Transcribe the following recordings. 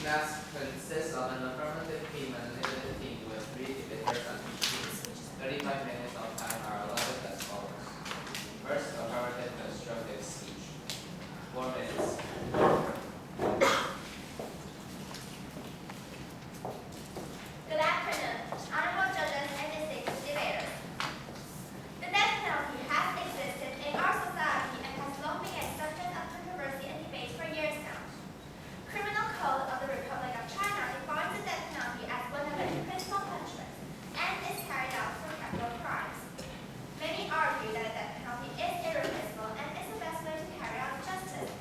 class consists of an affirmative payment limited to a 3 debaters on each case. 35 minutes of time are allotted as follows. First, affirmative constructive speech. 4 minutes. Good afternoon, honorable judges and distinguished debaters. The death penalty has existed in our society and has long been a subject of controversy and debate for years now. Criminal Code of the Republic of China defines the death penalty as one of its principal punishments and is carried out for capital crimes. Many argue that the death penalty is irreplaceable and is the best way to carry out justice.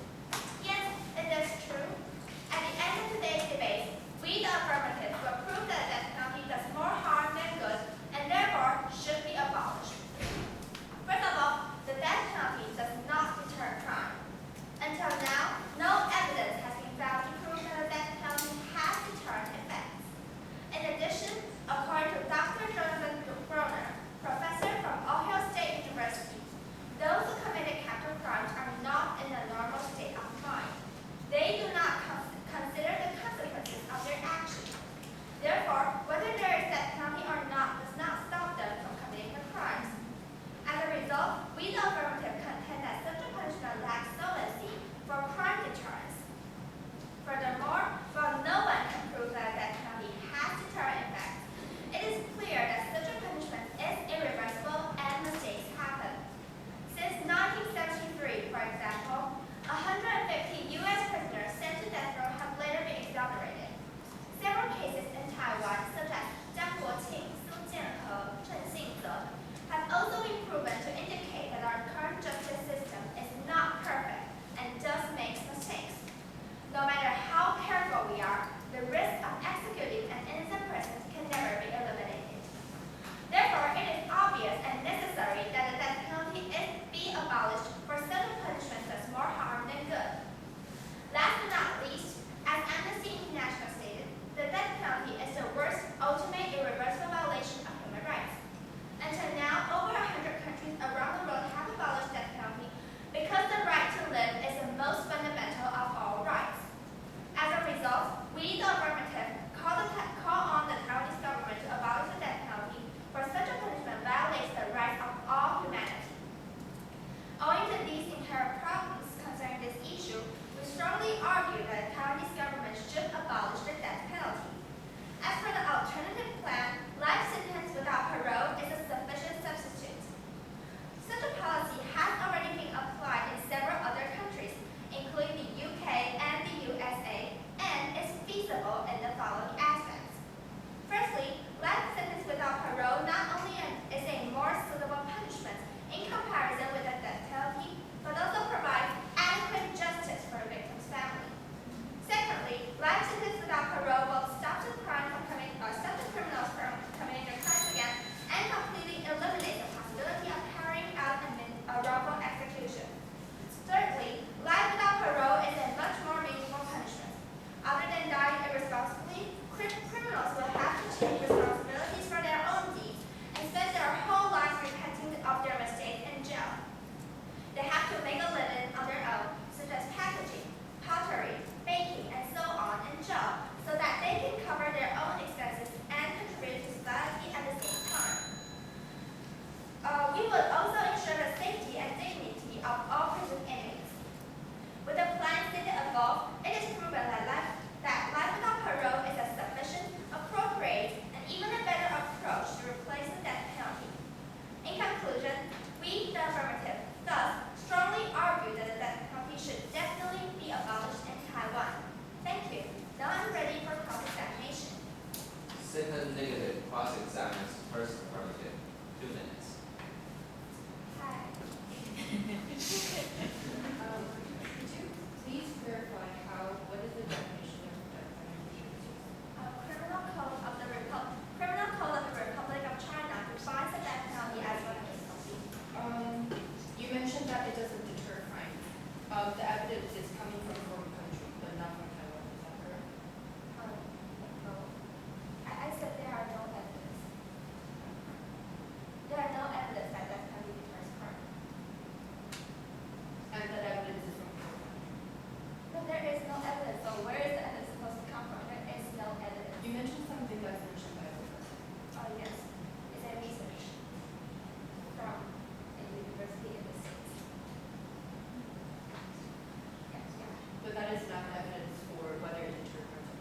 But that is enough evidence for whether it's true or not.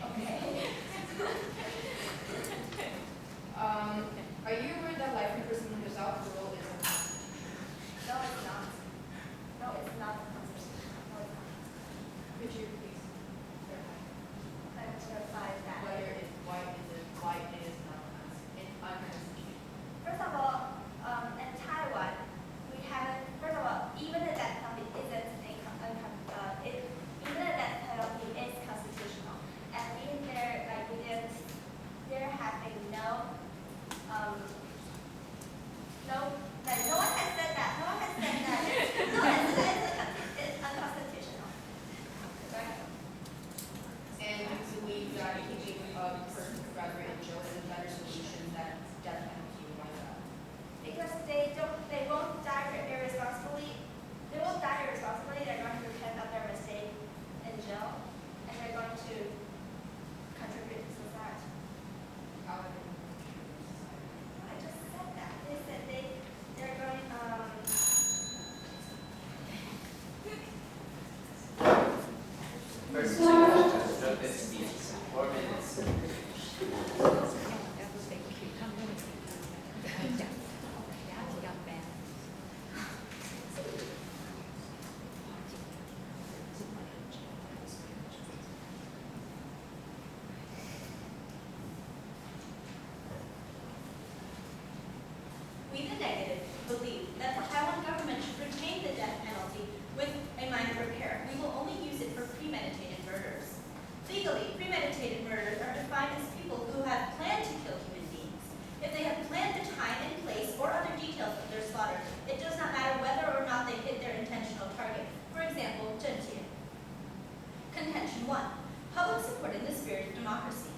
Okay. Are you aware that life imprisonment without parole is unconstitutional? No, it's not. No, it's not constitutional. No, it's not. Could you please clarify I will clarify that. why it is not unconstitutional? First of all, in Taiwan, we haven't. First of all, even the death penalty even the death penalty is constitutional, and even there, there have been no one has said that. No one has said that. No one has said it's unconstitutional. Right? And you believe that keeping a person who graduated in jail is a better solution than death penalty? Why is that? Because they won't die irresponsibly. They won't die irresponsibly. They're going to repent of their mistake in jail, and they're going to contribute to society. How would it contribute to society? I just said that. They said they're going First two constructive speech, 4 minutes. We, the negative, believe that the Taiwan government should retain the death penalty with a minor repair. We will only use it for premeditated murders. Legally, premeditated murders are defined as people who have planned to kill human beings. If they have planned the time and place or other details of their slaughter, it does not matter whether or not they hit their intentional target. For example, Yen-Ting. Contention 1. Public support in the spirit of democracy.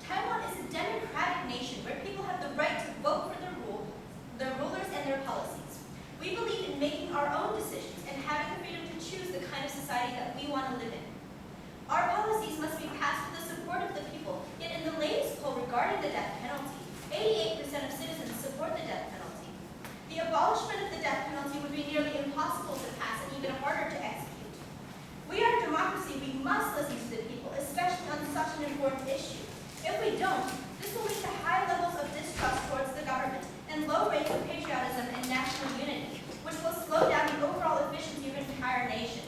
Taiwan is a democratic nation where people have the right to vote for their rulers and their policies. We believe in making our own decisions and having the freedom to choose the kind of society that we want to live in. Our policies must be passed with the support of the people, yet in the latest poll regarding the death penalty, 88% of citizens support the death penalty. The abolishment of the death penalty would be nearly impossible to pass and even harder to execute. We are a democracy. We must listen to the people, especially on such an important issue. If we don't, this will lead to high levels of distrust towards the government and low rates of patriotism and national unity, which will slow down the overall efficiency of an entire nation.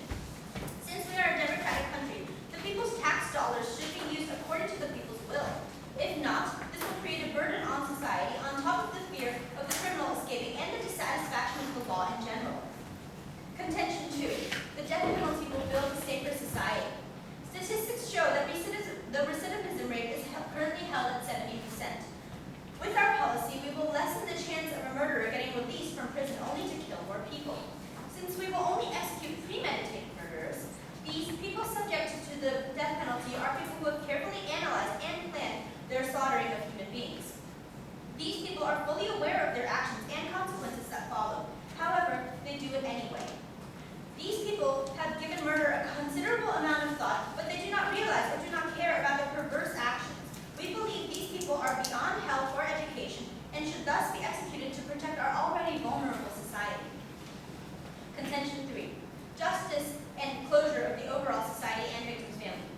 Since we are a democratic country, the people's tax dollars should be used according to the people's will. If not, this will create a burden on society on top of the fear of the criminal escaping and the dissatisfaction with the law in general. Contention 2. The death penalty will build a safer society. Statistics show that the recidivism rate is currently held at 70%. With our policy, we will lessen the chance of a murderer getting released from prison only to kill more people. Since we will only execute premeditated murderers, these people subjected to the death penalty are people who have carefully analyzed and planned their slaughtering of human beings. These people are fully aware of their actions and consequences that follow. However, they do it anyway. These people have given murder a considerable amount of thought, but they do not realize or do not care about their perverse actions. We believe these people are beyond health or education and should thus be executed to protect our already vulnerable society. Contention 3. Justice and closure of the overall society and victim's family.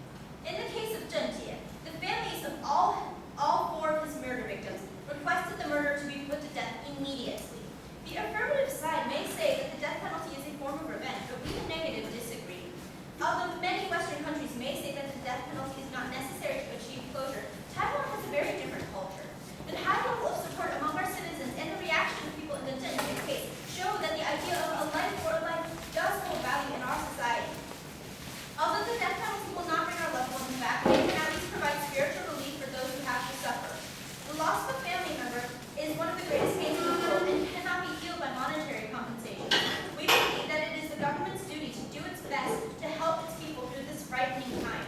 In the case of Yen-Ting, the families of all 4 of his murder victims requested the murderer to be put to death immediately. The affirmative side may say that the death penalty is a form of revenge, but we the negative disagree. Although many Western countries may say that the death penalty is not necessary to achieve closure, Taiwan has a very different culture. The high level of support among our citizens and the reaction of people in the Yen-Ting case show that the idea of a life for a life does hold value in our society. Although the death penalty will not bring our loved ones back, it can at least provide spiritual relief for those who have to suffer. The loss of a family member is one of the greatest pains in the world and cannot be healed by monetary compensation. We believe that it is the government's duty to do its best to help its people through this frightening time.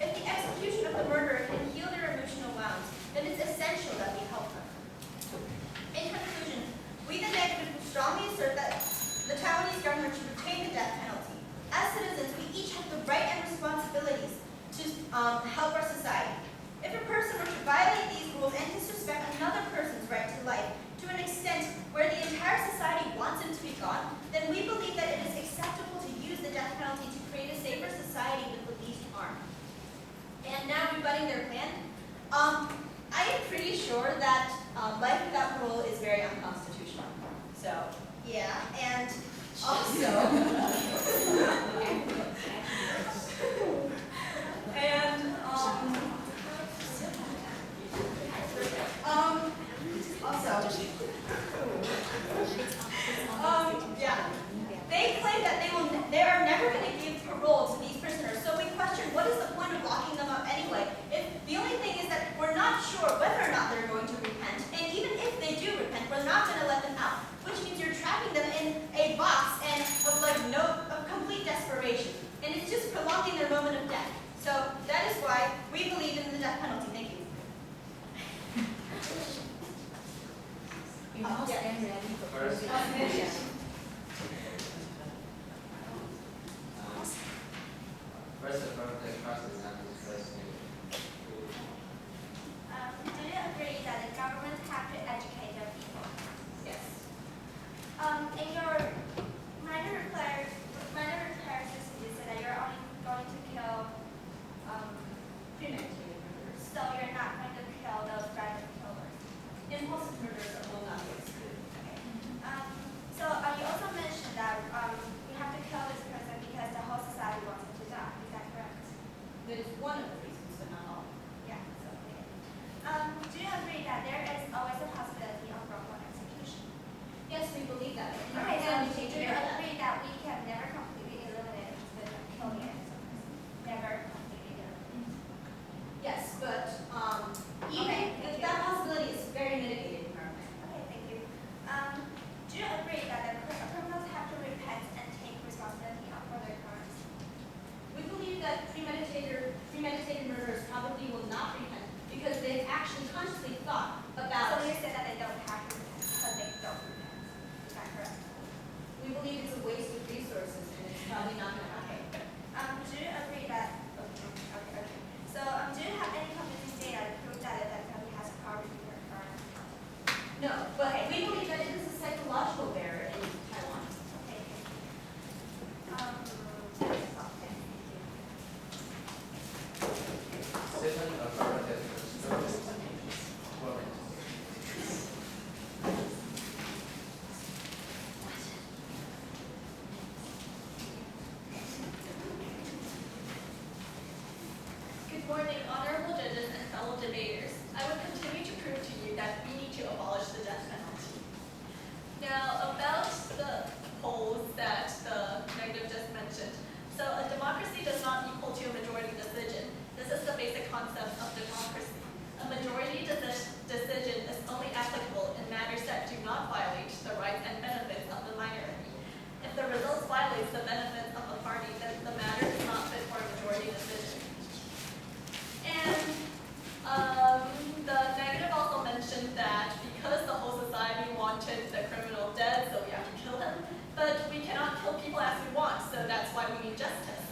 If the execution of the murderer can heal their emotional wounds, then it's essential that we help them. In conclusion, we the negative strongly assert that the Taiwanese government should retain the death penalty. As citizens, we each have the right and responsibilities to help our society. If a person were to violate these rules and disrespect another person's right to life to an extent where the entire society wants Yeah, and also, and also, yeah, they claim that they are never going to give parole to these prisoners. So we question, what is the point of locking them up anyway? If the only thing is that we're not sure whether or not they're going to repent, and even if they do repent, we're not going to let them out, which means you're trapping them in a box and of complete desperation, and it's just prolonging their moment of death. So that is why we believe in the death penalty. Thank you. You all stand ready for First. closing. First affirmative cross-examine is first new. Do you agree that the government have to educate their people? Yes. In your minor repair system, you said that you're only going to kill Premeditated murders. so you're not going to kill those random killers. Impulsive murders will not be excluded. Okay. So you also mentioned that we have to kill this person because the whole society wants him to die. Is that correct? That is one of the reasons, but not all. Yeah. So, okay. Do you agree that there is always a possibility of wrongful execution? Yes, we believe that. Okay, so And we do take you care of that. agree that we can never completely eliminate the killing of person? Never completely eliminate. Yes, but Okay, even thank you. that possibility is very mitigated in our plan. Okay, thank you. Do you agree that the criminals have to repent and take responsibility for their crimes? We believe that premeditated murderers probably will not repent because they've actually consciously thought about. So you said that they don't have to repent because they don't repent. Is that correct? We believe it's a waste of resources and it's probably not going to happen. Do you agree that? Okay. So do you have any convincing data to prove that the death penalty has power to do their crime? No, but we believe that it is a psychological barrier in Taiwan. Okay. That's all. Thank you. Second affirmative constructive woman. Good morning, honorable judges and fellow debaters. I will continue to prove to you that we need to abolish the death penalty. Now, about the polls that the negative just mentioned. So a democracy does not equal to a majority decision. This is the basic concept of democracy. A majority decision is only applicable in matters that do not violate the rights and benefits of the minority. If the results violates the benefits of a party, then the matter is not fit for a majority decision. And the negative also mentioned that because the whole society wanted the criminal dead, so we have to kill him, but we cannot kill people as we want, so that's why we need justice.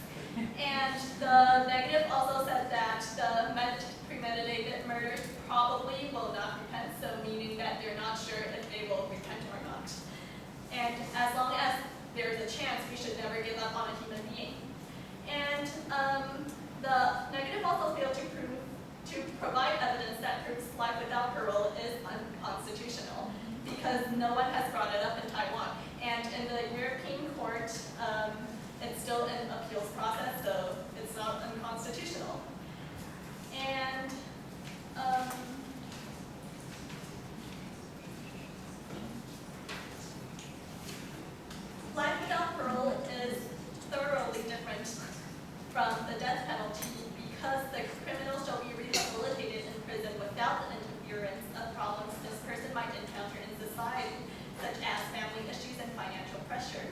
And the negative also said that the premeditated murders probably will not repent, so meaning that they're not sure if they will repent or not. And as long as there's a chance, we should never give up on a human being. And the negative also failed to provide evidence that proves life without parole is unconstitutional because no one has brought it up in Taiwan. And in the European court, it's still an appeals process, so it's not unconstitutional. And life without parole is thoroughly different from the death penalty because the criminal shall be rehabilitated in prison without the interference of problems this person might encounter in society, such as family issues and financial pressure.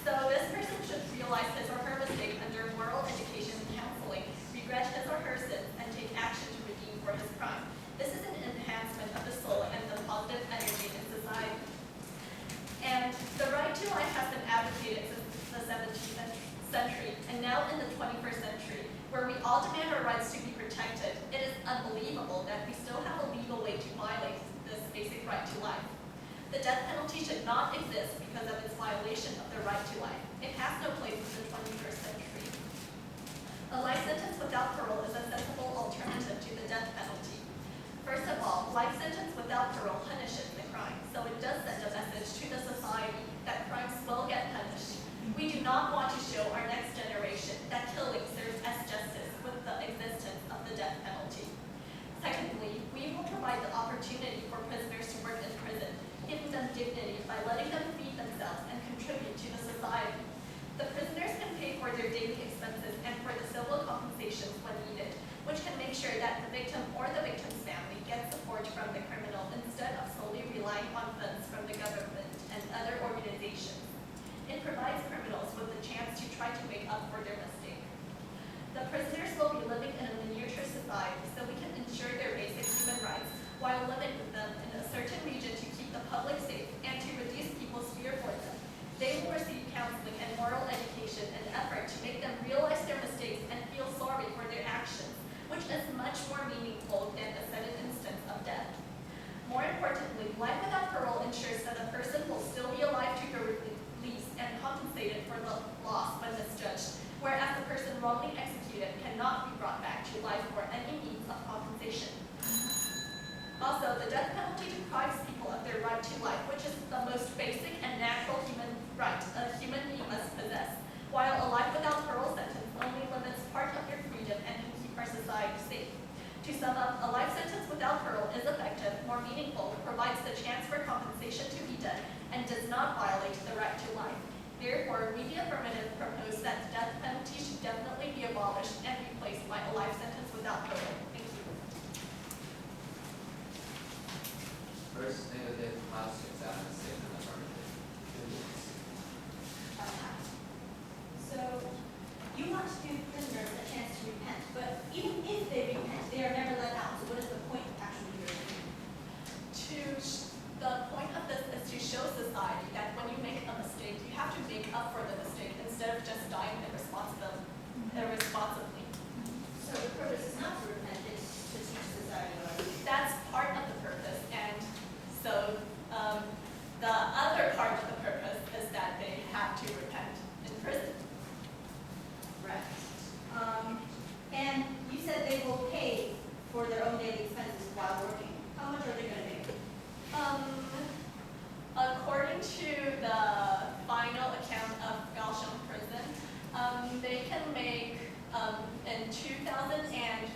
So this person should realize his or her mistake under moral education and counseling, regret his or her sins, and take action to redeem for his crime. This is an enhancement of the soul and the positive energy in society. And the right to life has been advocated since the 17th century, and now in the 21st century, where we all demand our rights to be protected, it is unbelievable that we still have a legal way to violate this basic right to life. The death penalty should not exist because of its violation of the right to life. It has no place in the 21st century. A life sentence without parole is a sensible alternative to the death penalty. First of all, life sentence without parole punishes the crime, so it does send a message to the society that wrongly executed cannot be brought back to life for any means of compensation. Also, the death penalty deprives people of their right to life, which is the most basic and natural human right a human being must possess, while a life without parole sentence only limits part of their freedom and can keep our society safe. To sum up, a life sentence without parole is effective, more meaningful, provides the chance for compensation to be done, and does not violate the right to life. Therefore, we the affirmative propose that the death penalty should definitely be abolished and replaced by a life sentence without parole. Thank you. First negative, House 6 second affirmative. 2 minutes. So, you want to give prisoners a chance to repent, but even if they repent, they are never let out. So what is the point actually here? The point of this is to show society that when you make a mistake, you have to make up for the mistake instead of just dying irresponsibly. So the purpose is not to repent, it's to teach society a lesson. That's part of the purpose, and so the other part of the purpose is that they have to repent in prison. Right. And you said they will pay for their own daily expenses while working. How much are they going to make? According to the final account of Kaohsiung prison, they can make in 2015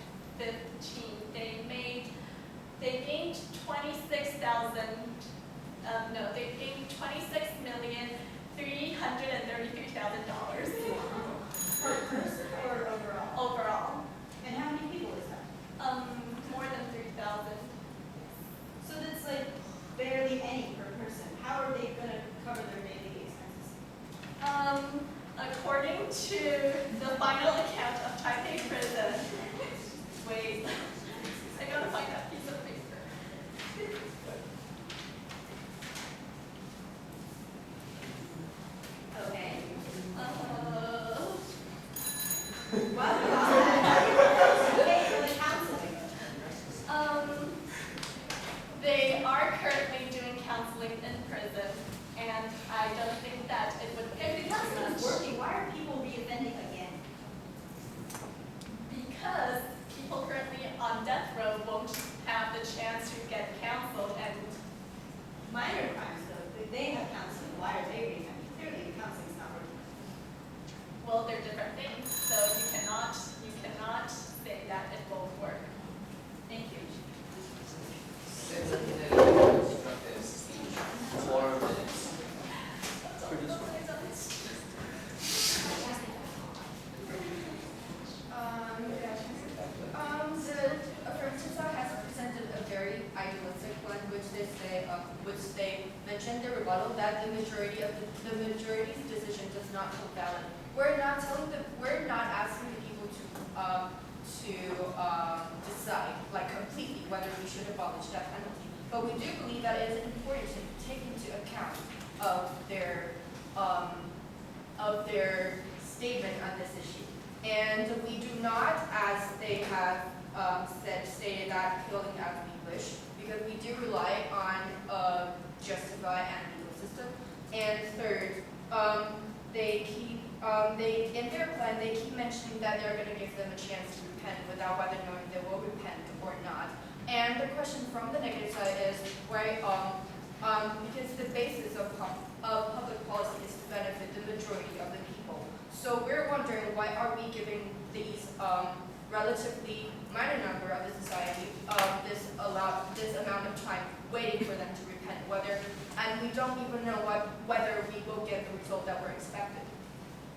they gained $26,333,000 Per person or overall? overall. And how many people is that? More than 3,000. So that's like barely any per person. How are they going to cover their daily expenses? According to the final account of Taipei prison, wait, I gotta find that piece of paper. Okay. Uh, Okay, for the counseling. They are currently doing counseling in prison, and I don't think that it would If the counseling is working, why are people reoffending again? because people currently on death row won't have the chance to get counseled, and Minor crimes, though, if they have counseling, why are they reoffending? Clearly, the counseling's not working. well, they're different things, so you cannot say that it won't work. Thank you. Second negative, constructive speech. 4 minutes. The affirmative side has presented a very idealistic one, which they mentioned the rebuttal that the majority's decision does not come valid. We're not asking the people to decide like completely whether we should abolish death penalty, but we do believe that it is important to take into account of their statement on this issue. And we do not, as they have stated that killing as we wish, because we do rely on a justified and legal system. And third, in their plan, they keep mentioning that they're going to give them a chance to repent without whether knowing they will repent or not. And the question from the negative side is, right, because the basis of public policy is to benefit the majority of the people. So we're wondering, why are we giving these relatively minor number of the society this amount of time waiting for them to repent, and we don't even know whether we will get the result that we're expected.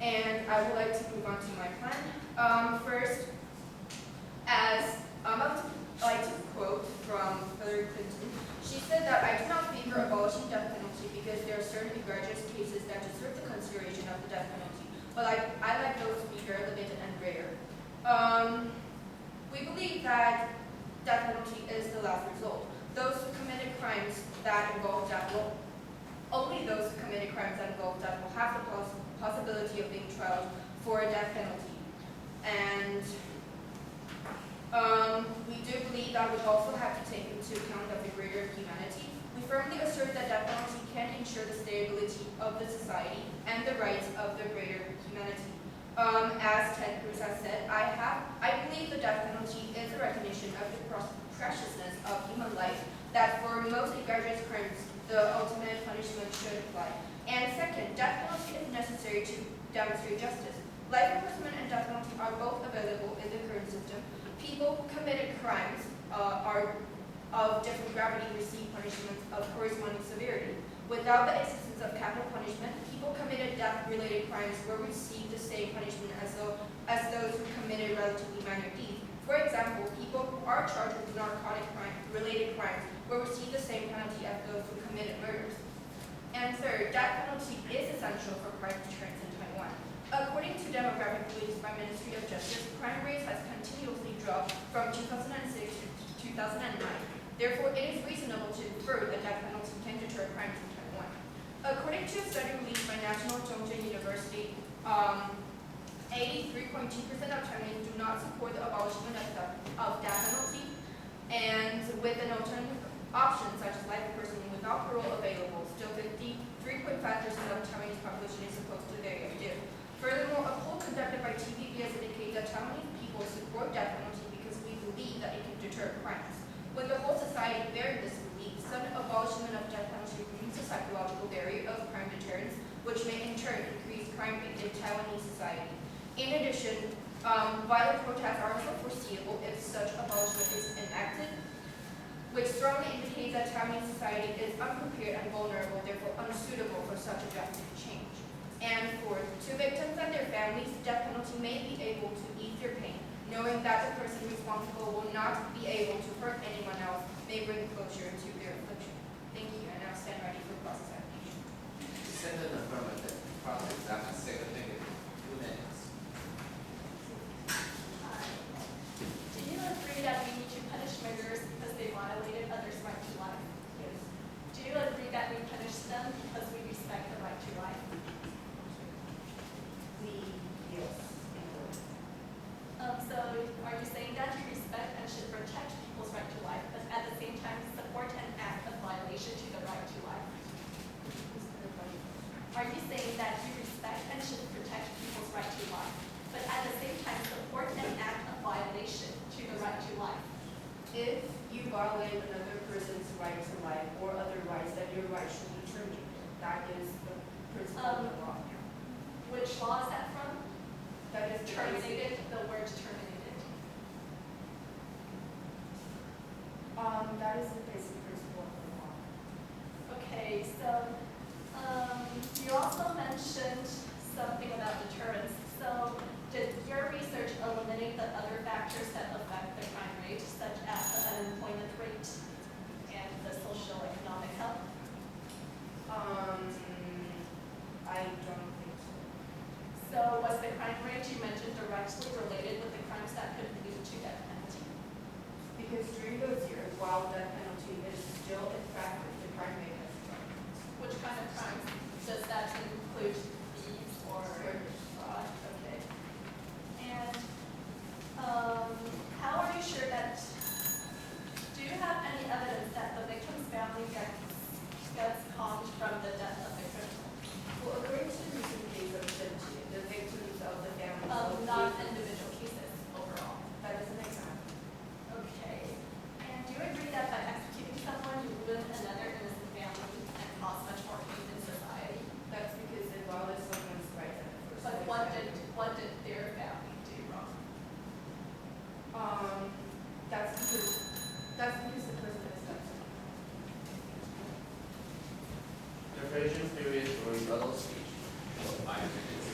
And I would like to move on to my plan. First, I would like to quote from Hillary Clinton. She said that I do not favor abolishing death penalty because there are certain egregious cases that deserve the consideration of the death penalty, but I like those to be very limited and rare. We believe that death penalty is the last result. Those who committed crimes that involve death will only those who committed crimes that involve death will have the possibility of being tried for a death penalty. And we do believe that we also have to take into account of the greater humanity. We firmly assert that death penalty can ensure the stability of the society and the rights of the greater humanity. As Ted Cruz has said, I believe the death penalty is a recognition of the preciousness of human life, that for most egregious crimes, the ultimate punishment should apply. And second, death penalty is necessary to demonstrate justice. Life imprisonment and death penalty are both available in the current system. People who committed crimes are of different gravity receive punishments of corresponding severity. Without the existence of capital punishment, people committed death-related crimes will receive the same punishment as those who committed relatively minor deeds. For example, people who are charged with narcotic-related crimes will receive the same penalty as those who committed murders. And third, death penalty is essential for crime deterrence in Taiwan. According to demographic released by Ministry of Justice, crime rates has continuously dropped from 2006 to 2009. Therefore, it is reasonable to infer that death penalty can deter crimes in Taiwan. According to a study released by National Chongqing University, 83.2% of Chinese do not support the abolishment of death penalty, and with an alternative option such as life imprisonment without parole available, still 53.5% of Chinese population is supposedly active. Furthermore, a poll conducted by TFG has indicated that Taiwanese people support death penalty because we believe that it can deter crimes. When the whole society bears this belief, sudden abolishment of death penalty removes the psychological barrier of crime deterrence, which may in turn increase crime rate in Taiwanese society. In addition, violent protests are also foreseeable if such abolishment is enacted, which strongly indicates that Taiwanese society is unprepared and vulnerable, therefore unsuitable for such a drastic change. And fourth, to victims and their families, death penalty may be able to ease their pain. Knowing that the person responsible will not be able to hurt anyone else may bring closure to their affliction. Thank you, and now stand ready for process application. Second affirmative. Process examine second negative. 2 minutes. Do you agree that we need to punish murderers because they violated others' right to life? Yes. Do you agree that we punish them because we respect the right to life? Yes. So are you saying that you respect and should protect people's right to life, but at the same time support an act of violation to the right to life? Are you saying that you respect and should protect people's right to life, but at the same time support an act of violation to the right to life? If you violate another person's right to life or other rights, then your right should be terminated. That is the principle of the law. Which law is that from? That is the Terminated, the word terminated. That is the basic principle of the law. Okay, so you also mentioned something about deterrence. So did your research eliminate the other factors that affect the crime rate, such as the unemployment rate and the social-economic health? I don't think so. So was the crime rate you mentioned directly related with the crimes that could lead to death penalty? Because during those years, while death penalty is still in practice, the crime rate has dropped. Which kind of crimes? Does that include thieves or fraud? Okay. And how are you sure that, do you have any evidence that the victim's family gets calmed from the death of the criminal? Well, according to the recent case of Yen-Ting, the victims of the family Not individual cases overall. that is an example. Okay. And do you agree that by executing someone, you ruin another innocent family and cause much more pain in society? That's because it violates someone's rights in the first But place. what did their family do wrong? That's because the person is dead. Preparation period for rebuttal speech. 5 minutes.